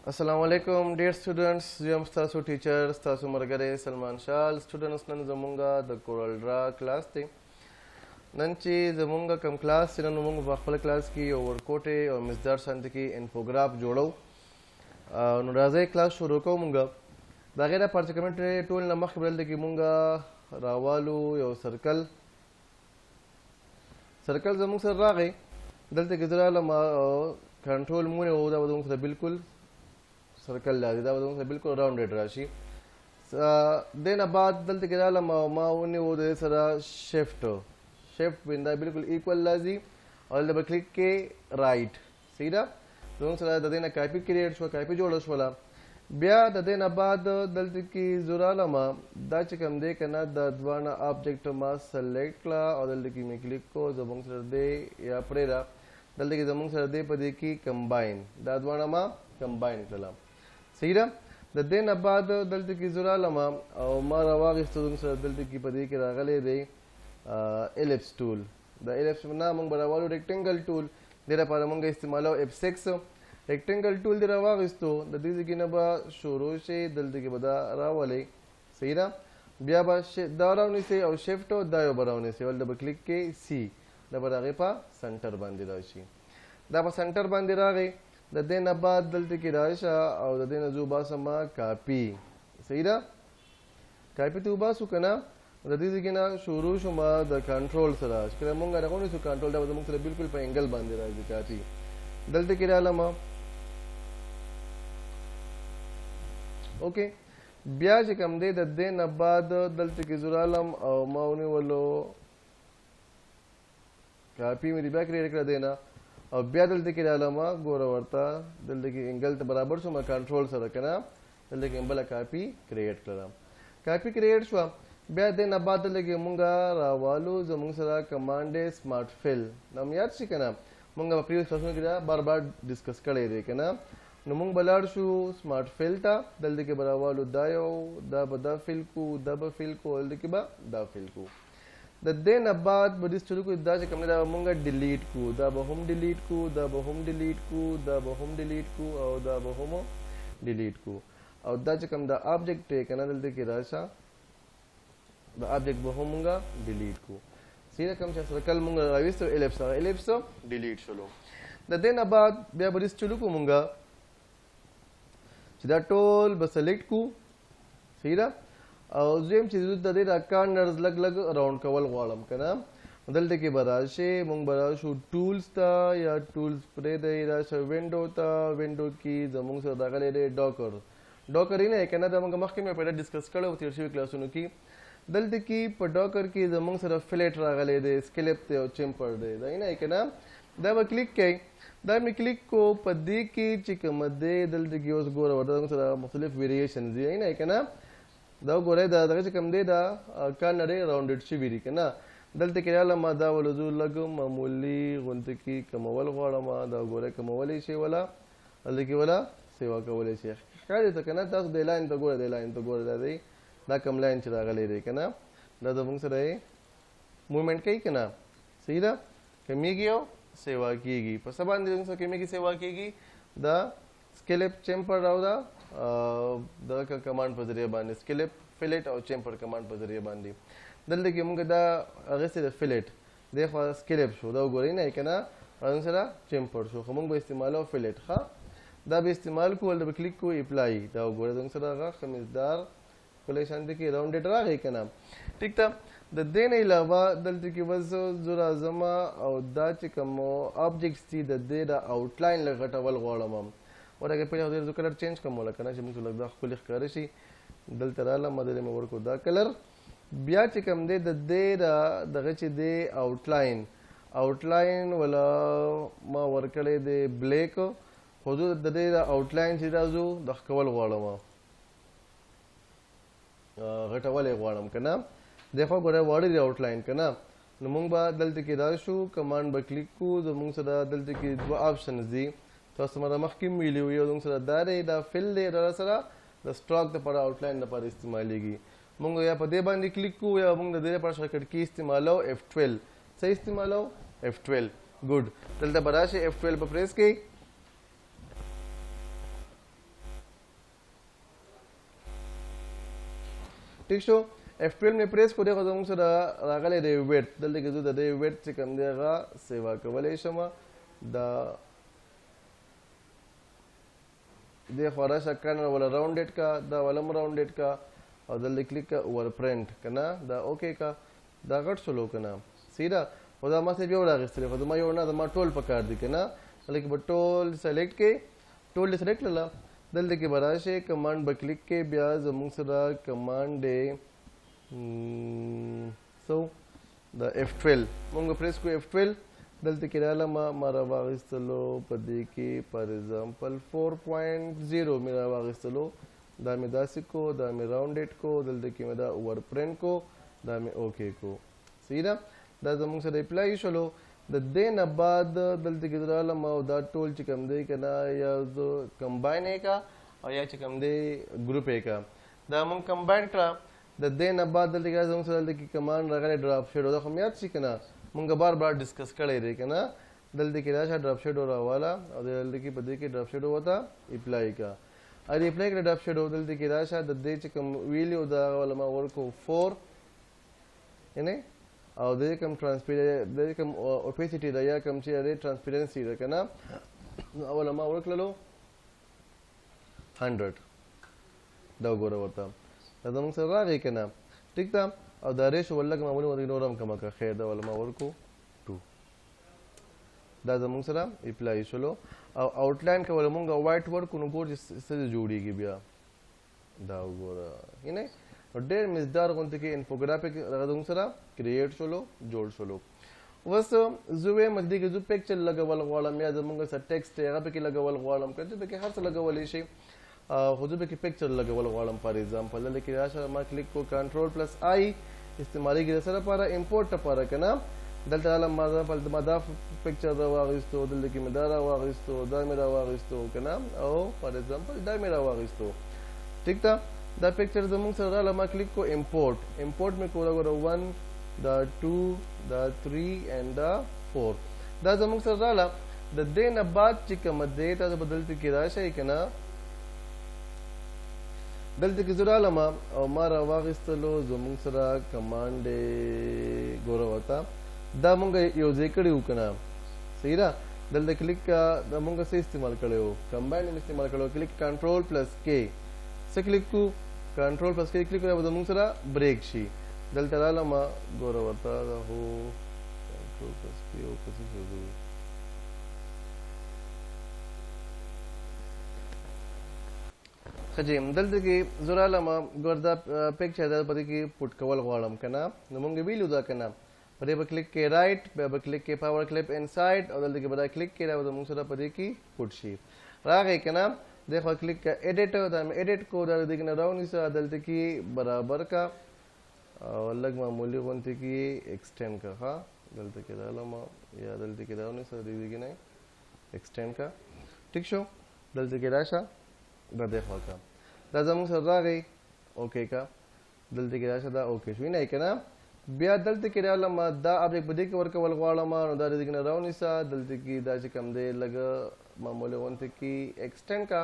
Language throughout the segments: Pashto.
Assalamu alaikum dear students. I am Stasu teacher Stasu Margare Salman Shal. Students nan zamunga the Corel Dra class te. Nanchi zamunga kam class nan zamunga vakhla class ki over kote or misdar shanti ki infograph जोड़ो. नराज़े class शुरू को मुंगा. दागेरा particular tool नमक बदल दे की मुंगा रावालू यो circle. Circle zamunga सर रागे. दलते किधर लमा control मुने होता बदलूं से बिल्कुल सर्कल लादिदा बदलूं से बिल्कुल राउंडेड राशि देन बाद दलते के डाला मा उन्हें वो दे सरा शिफ्ट बिंदा बिल्कुल इक्वल लाजी और डबल क्लिक के राइट सीधा दोनों सरा ददेना कॉपी क्रिएट शो कॉपी जोड़ो शोला ब्या ददेना बाद दलते की जुराला मा दाच कम दे करना ददवाना ऑब्जेक्ट मा सेलेक्ट ला और दलते की में क्लिक को जबोंग सर दे या परेरा दलते की जबोंग सर दे पदे की कंबाइन ददवाना मा कंबाइन कला सीधा ददेन बाद दलते की जुरा लमा और मारा वाक़ स्टूडेंट सर दलते की पदी के रागले दे एलिप्स टूल द एलिप्स ना मंग बड़ा वालो रेक्टेंगल टूल देरा पारा मंग इस्तेमालो F6 रेक्टेंगल टूल देरा वाक़ इस्तो ददीज़ की नबा शुरू से दलते के बदा रावले सीधा बिया बा दारावनी से और शिफ्ट और दायो बरावनी से वाल डबल क्लिक के सी डबल आगे पा सेंटर बांधी राशी दापा सेंटर बांधी रागे ददेन बाद दलते की राशा और ददेन जुबा समा कापी सही ना कापी तो बासु कना ददीज़ की ना शुरू शुमा द कंट्रोल सराज करे मुंगा रखो नहीं सु कंट्रोल दाबा मुंग सर बिल्कुल पे एंगल बांधे रहा है कापी दलते की राला मा ओके ब्याज कम दे ददेन बाद दलते की जुरालम और माउनी वालो कापी मेरी बैक क्रिएट कर देना और ब्या दलते की डालमा गोरा वर्ता दलते की एंगल तो बराबर सो मैं कंट्रोल से रखना दलते की एंगल कापी क्रिएट करा कापी क्रिएट शुआ ब्या देन अब दलते की मुंगा रावालू जो मुंग सरा कमांडे स्मार्ट फिल नाम याद सी कना मुंगा प्रीवियस क्लास में किया बार डिस्कस करे रे कना नमुंग बलाड शू स्मार्ट फिल था दलते के बरावालू दायो दा बदा फिल को दलते की बा दा फिल को ददेन अब्बाद बदिस चुरू को इद्दा से कमने दा मुंगा डिलीट को दा बहुम डिलीट को दा बहुम डिलीट को दा बहुम डिलीट को और दा बहुम डिलीट को और दा से कम दा ऑब्जेक्ट है कना दलते की राशा दा ऑब्जेक्ट बहुम मुंगा डिलीट को सीधा कम से सर्कल मुंगा राविस एलिप्स डिलीट चलो ददेन अब्बाद बिया बदिस चुरू को मुंगा सीधा टोल बस सेलेक्ट को सीधा और जेम चीज़ दे रखा नर्स लग राउंड कवल वालम कना दलते के बराशे मुंग बराशु टूल्स था या टूल्स प्रे दे राशा विंडो था विंडो की जमुंग से दाखले दे डॉकर ही नहीं कहना था मुंग मख्य में पहले डिस्कस करे वो तीसरी क्लास में की दलते की पर डॉकर की जमुंग से फिलेट रागले दे स्केलेप ते और चिंपर दे दाई ना कहना दाव क्लिक के दाव में क्लिक को पदी की चिकमदे दलते की उस गोरा वर्दा से मुख्तलिफ वेरिएशन दी ना कहना दाव गोरे दा दगे से कम दे दा का नरे राउंडेड शिविरी के ना दलते के डाला मा दा वलजू लग मामूली गुंते की कमवल गोड़ा मा दा गोरे कमवली शे वाला दलते की वाला सेवा का वाले शे का दे तो के ना दस दे लाइन तो गोरे दा दे दा कम लाइन चला गले रे के ना दा दबंग से रहे मूवमेंट कई के ना सीधा कमी गियो सेवा कीगी पर सबान दिन से कमी की सेवा कीगी दा स्केलेप चेंपर राउदा द का कमांड पर जरिए बांधे स्केलेप फिलेट और चेंपर कमांड पर जरिए बांधी दल देखिए मुंगे दा अगर से फिलेट देखो स्केलेप शो दा गोरी ना एकना आंसरा चेंपर शो खमुंग बे इस्तेमाल और फिलेट खा दा बे इस्तेमाल को डबल क्लिक को अप्लाई दा गोरे आंसरा का खमिसदार कोलेक्शन देखिए राउंडेड रहा है क्या नाम ठीक था द देन अलावा दल देखिए बस जुरा जमा और दा चिकमो ऑब्जेक्ट्स थी द दे दा आउटलाइन लगटा वल गोलम और अगर पहले उधर जो कलर चेंज कम होला करना चाहिए मुझे लगता है खुली करे सी दल तराला मदद में वर्क दा कलर ब्या चिकम दे दा दगे ची दे आउटलाइन वाला मा वर्कले दे ब्लैक हुजू दे दा आउटलाइन सीधा जो दखवल वाला मा घटवाले वालम कना देखो गोरे वाड़ी आउटलाइन कना नमुंग बा दलते की राशु कमांड ब क्लिक को जमुंग सदा दलते की दो ऑप्शंस दी तो हमारा मखकिम मिली हुई है उनसे दारे दा फिल दे दा सरा द स्ट्रोक द पर आउटलाइन द पर इस्तेमालेगी मुंगो या पदे बांधी क्लिक को या मुंग दे पर शॉर्टकट की इस्तेमालो F12 सही इस्तेमालो F12 गुड दलता बराशे F12 पर प्रेस की ٹھیک شو F12 مې پریس کو دغه زموږ سره راغلی دی ویټ دلته کې زه د دې ویټ چې کوم دی هغه سیوا کولی شم دا دې خوا راشه کارنر والا راونډېډ کا دا والا م راونډېډ کا او دلته کلیک کا اوور پرنټ که نه دا اوکې کا دا غټ شلو که نه صحیح ده خو دا ما صرف یو راغېستلی خو زما یو نه زما ټول پکار دي که نه دلته کې به ټول سلیکټ کې ټول دې سلیکټ کړله دلته کې به راشئ کمانډ به کلیک کې بیا زموږ سره کمانډ دی سو د F12 مونږ پریس کو F12 دلته کې راغلم ما راواغېستلو په دې کې فار ایگزامپل 4.0 مې راواغېستلو دا مې داسې کو دا مې راونډېډ کو دلته کې مې دا اوور پرنټ کو دا مې اوکې کو صحیح ده دا زموږ سره اپلای شولو د دې نه بعد دلته کې راغلم او دا ټول چې کوم دی که نه یا زه کمباین یې کا او یا چې کوم دی ګروپ یې کا دا مونږ کمباین کړه د دې نه بعد دلته کې زموږ سره دلته کې کمانډ راغلی ډراپ شیډو دا خو مې یاد شي که نه مونږ بار بار ډسکس کړی دی که نه دلته کې راشه ډراپ شیډو راواله او دلته کې په دې کې ډراپ شیډو ورته اپلای کا او د اپلای کړه ډراپ شیډو دلته کې راشه د دې چې کوم ویلیو دا والا ما ورکو 4 یعنې او د دې کوم د دې کوم اوپیسټي ده یا کوم چې دی ټرانسپیرنسي ده که نه اوله ما ورکړلو 100 دا وګوره ورته دا زموږ سره راغی که نه ټیک ده او دا ریشو ولږ معمولي ورته نور هم کمه کړه خیر دا وله ما ورکو 2 دا زموږ سره اپلای شولو او آوټلاین که وله مونږ وایټ ورکو نو ګور چې څه جوړېږي بیا دا وګوره یعنې ډېر مزدار غونته کې انفوګرافیک هغه زموږ سره کریټ شولو جوړ شولو اوس زه وایم دې کې زه پکچر لګول غواړم یا زموږ سره ټیکسټ دی هغه پکې لګول غواړم که زه پکې هر څه لګولی شي خو زه پکې پکچر لګول غواړم فار ایگزامپل دلته کې راشه ما کلیک کو کنټرول پلس آی استعمالیږي د څه لپاره امپورټ لپاره که نه دلته راغلم ما دا پکچر راواغېستو دلته کې مې دا راواغېستو دا مې راواغېستو که نه او فار ایگزامپل دا مې راواغېستو ټیک ده دا پکچر زموږ سره راغله ما کلیک کو امپورټ مې کوله ګوره 1 دا 2 دا 3 اینډ دا 4 دا زموږ سره راغله د دې نه بعد چې کومه دی تاسو به دلته کې راشئ که نه دلته کې زه راغلم او ما راواغېستلو زموږ سره کمانډ دی ګوره ورته دا مونږ یو ځای کړی وو که نه صحیح ده دلته کلیک دا مونږ څه استعمال کړی وو کمباین هم استعمال کړی وو کلیک کنټرول پلس کې څه کلیک کو کنټرول پلس کې کلیک کړی به زموږ سره بریک شي دلته راغلم ګوره ورته دا هو کنټرول پلس کې او پسې شو ښه جی دلته کې زه راغلم ګوره دا پکچر دا په دې کې پټ کول غواړم که نه نو مونږ ویلو دا که نه په دې به کلیک کې رایټ بیا به کلیک کې پاور کلیپ انسایډ او دلته کې به دا کلیک کې دا به زموږ سره په دې کې پټ شي راغی که نه دې خوا کلیک کا ایډیټ دا مې ایډیټ کو دا دې کې نه راونیسه دلته کې برابر کا او لږ معمولي غونته کې ایکسټینډ کا ښه دلته کې راغلم یا دلته کې راونیسه دې کې نه ایکسټینډ کا ټیک شو دلته کې راشه دا دې خوا کا دا زموږ سره راغی اوکې کا دلته کې راشه دا اوکې شو نه که نه بیا دلته کې راغلم دا آبجیکټ په دې کې ورکول غواړم نو دا دې کې نه راونیسه دلته کې دا چې کوم دی لږ معمولي غونته کې ایکسټینډ کا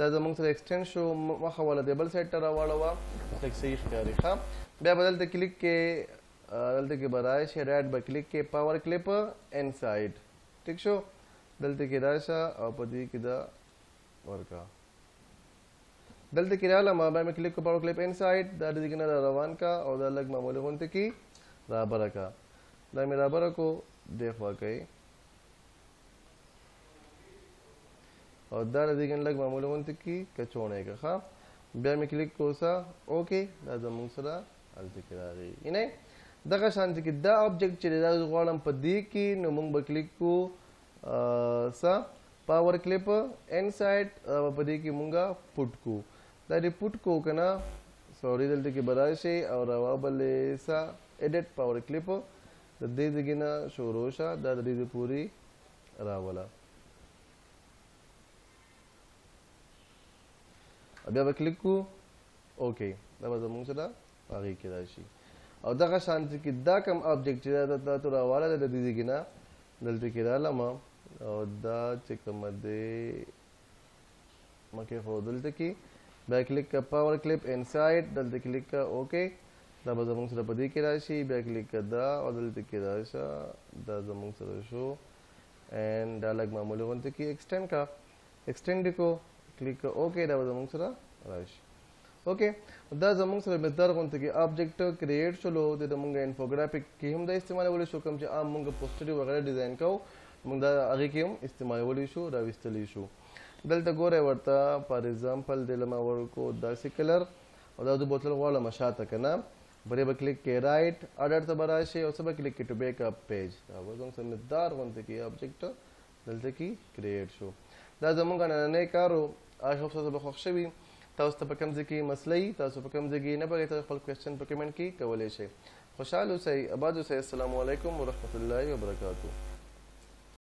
دا زموږ سره ایکسټینډ شو مخه والا دی بل سایډ ته راواړوه لږ صحیح ښکاري ښه بیا به دلته کلیک کې دلته کې به راشي رایټ به کلیک کې پاور کلیپ انسایډ ټیک شو دلته کې راشه او په دې کې دا ورکا دلته کې راغلم بیا مې کلیک کو پاور کلیپ انسایډ دا دې کې نه روان کا او دا لږ معمولي غونته کې رابره کا دا مې رابره کو دې خوا کوي او دا دې کې لږ معمولي غونته کې کچوڼی کا ښه بیا مې کلیک کو سا اوکې دا زموږ سره هلته کې راغی یعنې دغه شانتې کې دا آبجیکټ چې دی دا زه غواړم په دې کې نو موږ به کلیک کو سا پاور کلیپ انسایډ په دې کې مونږ پټ کو دا دې پټ کو که نه سوري دلته کې به راشئ او راوبلې سا ایډیټ پاور کلیپ د دې ځای نه شروع شه دا د دې پورې راوله بیا به کلیک کو اوکې دا به زموږ سره هغې کې راشي او دغه شانتې کې دا کوم آبجیکټ چې دا تو راواله ده د دې ځای نه دلته کې رالم او دا چې کومه دی مکې خو دلته کې بیا کلیک کا پاور کلپ انسایډ دلته کلیک کا اوکے دا به زموږ سره په دې کې راشي بیا کلیک کا دا او دلته کې راشه دا زموږ سره شو اینڈ دا لږ معمولی غونته کې ایکسټینډ کا ایکسټینډ کو کلیک کا اوکے دا به زموږ سره راشي اوکے دا زموږ سره مقدار غونته کې آبجیکټ کریټ شولو د موږ انفوګرافیک کې هم دا استعمالولی شو کوم چې عام موږ پوسټر وغیرہ ډیزاین کوو موږ دا هغې کې هم استعمالولی شو راویستلی شو دلته ګوره ورته فار ایگزامپل دله ما ورکو داسې کلر او دا د بوتل غواړم شاته که نه بری به کلیک کې رایټ اډر ته به راشي او څه به کلیک کې ټو بیک اپ پیج دا به زموږ سره مقدار غونته کې آبجیکټ دلته کې کریټ شو دا زموږ نننی کار و آی هوپ تاسو به خوښ شوي تاسو ته په کوم ځای کې مسله وي تاسو په کوم ځای کې نه پوهېږئ تاسو خپل کوېسچن په کمنټ کې کولی شئ خوشحال اوسئ اباد اوسئ السلام علیکم ورحمة الله وبرکاتو